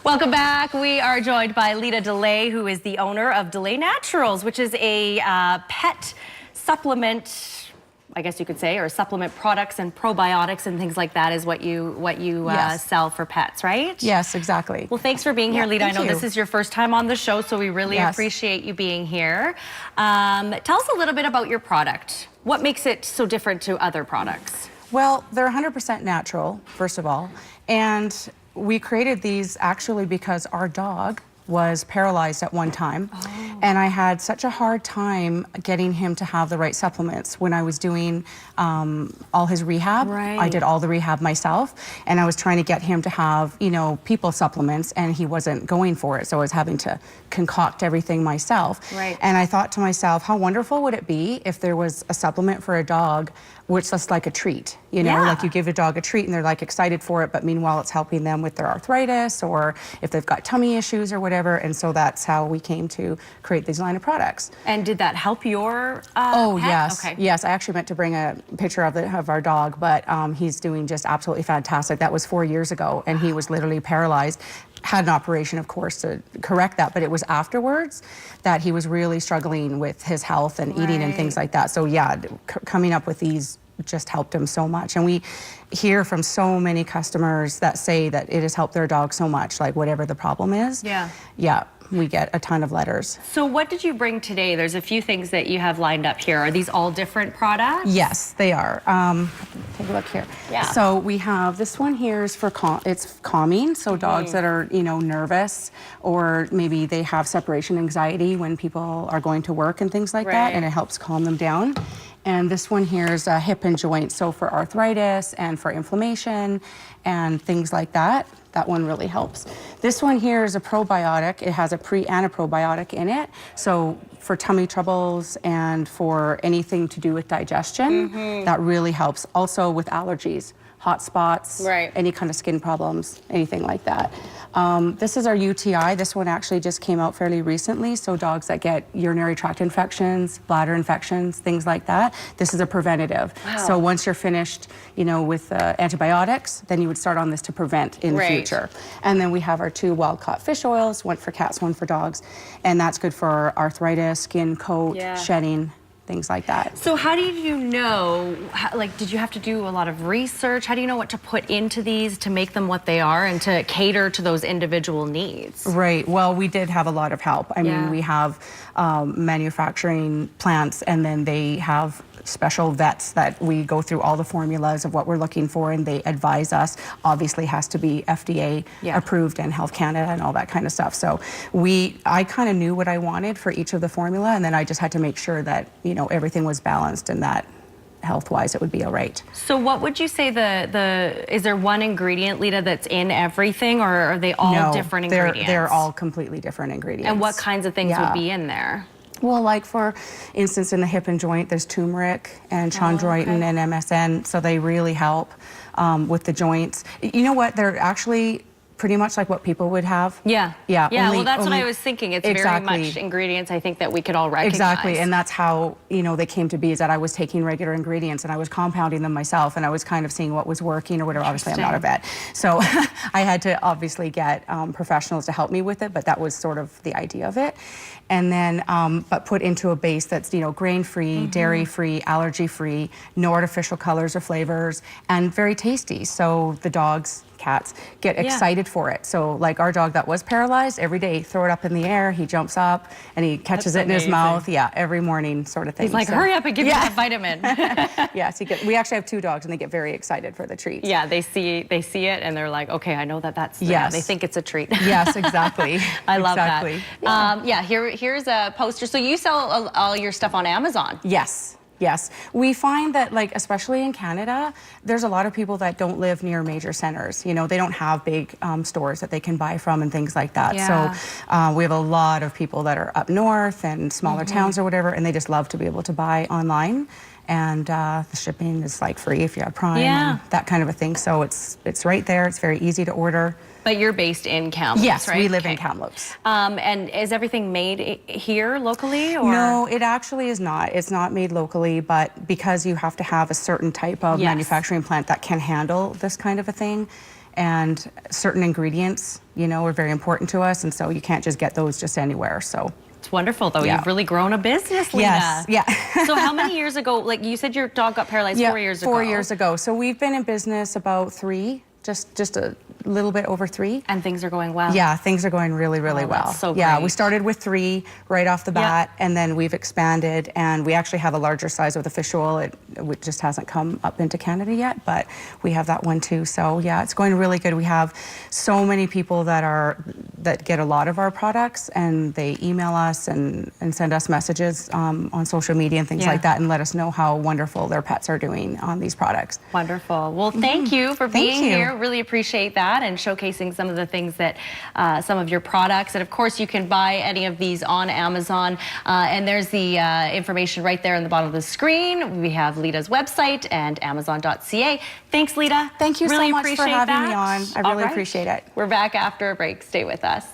Welcome back. We are joined by Deley, who is the owner of Deley Naturals, which is a pet supplement, I guess you could say, or supplement products and probiotics and things like that is what you Yes. sell for pets, right? Yes, exactly. Well, thanks for being here, Lita. I know this is your first time on the show, so we really appreciate you being here. Tell us a little bit about your product. What makes it so different to other products? Well, they're 100% natural, first of all, and we created these actually because our dog was paralyzed at one time, and I had such a hard time getting him to have the right supplements. When I was doing all his rehab, I did all the rehab myself, and I was trying to get him to have, you know, people supplements, and he wasn't going for it, so I was having to concoct everything myself. And I thought to myself, how wonderful would it be if there was a supplement for a dog which is like a treat, you know, like you give a dog a treat and they're like excited for it, but meanwhile it's helping them with their arthritis or if they've got tummy issues or whatever. And so that's how we came to create these line of products. And did that help your Oh, pet? yes. Yes, I actually meant to bring a picture of our dog, but he's doing just absolutely fantastic. That was 4 years ago, and he was literally paralyzed. Had an operation, of course, to correct that, but it was afterwards that he was really struggling with his health and eating and things like that. So yeah, coming up with these just helped him so much. And we hear from so many customers that say that it has helped their dog so much, like whatever the problem is. Yeah, we get a ton of letters. So what did you bring today? There's a few things that you have lined up here. Are these all different products? Yes, they are. Take a look here. So we have this one here is for it's calming. So dogs that are, you know, nervous, or maybe they have separation anxiety when people are going to work and things like that, and it helps calm them down. And this one here is a hip and joint, so for arthritis and for inflammation and things like that. That one really helps. This one here is a probiotic. It has a pre and a probiotic in it. So for tummy troubles and for anything to do with digestion, that really helps. Also with allergies, hot spots, any kind of skin problems, anything like that. This is our UTI. This one actually just came out fairly recently. So dogs that get urinary tract infections, bladder infections, things like that. This is a preventative. So once you're finished, you know, with antibiotics, then you would start on this to prevent in the future. And then we have our 2 wild-caught fish oils, one for cats, one for dogs. And that's good for arthritis, skin, coat, shedding, things like that. So how did you know, like, did you have to do a lot of research? How do you know what to put into these to make them what they are and to cater to those individual needs? Right, well, we did have a lot of help. I mean, we have manufacturing plants, and then they have special vets that we go through all the formulas of what we're looking for, and they advise us. Obviously has to be FDA approved and Health Canada and all that kind of stuff. So I kind of knew what I wanted for each of the formula, and then I just had to make sure that, you know, everything was balanced and that health-wise it would be all right. So what would you say is there one ingredient, Lita, that's in everything, or are they all different ingredients? They're all completely different ingredients. And what kinds of things would be in there? Well, like for instance, in the hip and joint, there's turmeric and chondroitin and MSM, so they really help with the joints. You know what? They're actually pretty much like what people would have. Well, that's what I was thinking. It's very much ingredients, I think, that we could all recognize. Exactly, and that's how, you know, they came to be, is that I was taking regular ingredients and I was compounding them myself, and I was kind of seeing what was working or whatever. Obviously, I'm not a vet, so I had to obviously get professionals to help me with it, but that was sort of the idea of it. And then, but put into a base that's, you know, grain-free, dairy-free, allergy-free, no artificial colors or flavors, and very tasty. So the dogs, cats, get excited for it. So like our dog that was paralyzed, every day, throw it up in the air, he jumps up and he catches it in his mouth. Every morning sort of thing. He's like, hurry up and give me that vitamin. Yes, we actually have 2 dogs and they get very excited for the treats. Yeah, they see it and they're like, okay, I know that's they think it's a treat. Yes, exactly. I love that. Here's a poster. So you sell all your stuff on Amazon? Yes. Yes, we find that, like, especially in Canada, there's a lot of people that don't live near major centers. You know, they don't have big stores that they can buy from and things like that. So we have a lot of people that are up north and smaller towns or whatever, and they just love to be able to buy online. And the shipping is like free if you have Prime and that kind of a thing. So it's right there. It's very easy to order. But you're based in Kamloops, yes, right? we live in Kamloops. And is everything made here locally? Or? No, it actually is not. It's not made locally, but because you have to have a certain type of manufacturing plant that can handle this kind of a thing, and certain ingredients, you know, are very important to us, and so you can't just get those just anywhere. So it's wonderful, though. Yeah. You've really grown a business, Lita. Yes, yeah. So how many years ago, like you said your dog got paralyzed 4 years ago? 4 years ago. So we've been in business about 3, just a little bit over 3. And things are going well? Yeah, things are going really, really Oh, well. that's so Yeah, great. we started with 3 right off the bat, and then we've expanded, and we actually have a larger size with a fish oil. It just hasn't come up into Canada yet, but we have that one too. So yeah, it's going really good. We have so many people that get a lot of our products, and they email us and send us messages on social media and things like that, and let us know how wonderful their pets are doing on these products. Wonderful. Well, thank you for being here. Really appreciate that and showcasing some of the things that, some of your products. And of course, you can buy any of these on Amazon. And there's the information right there on the bottom of the screen. We have Lita's website and Amazon.ca. Thanks, Lita. Thank you really so much for having me on. I really appreciate it. We're back after a break. Stay with us.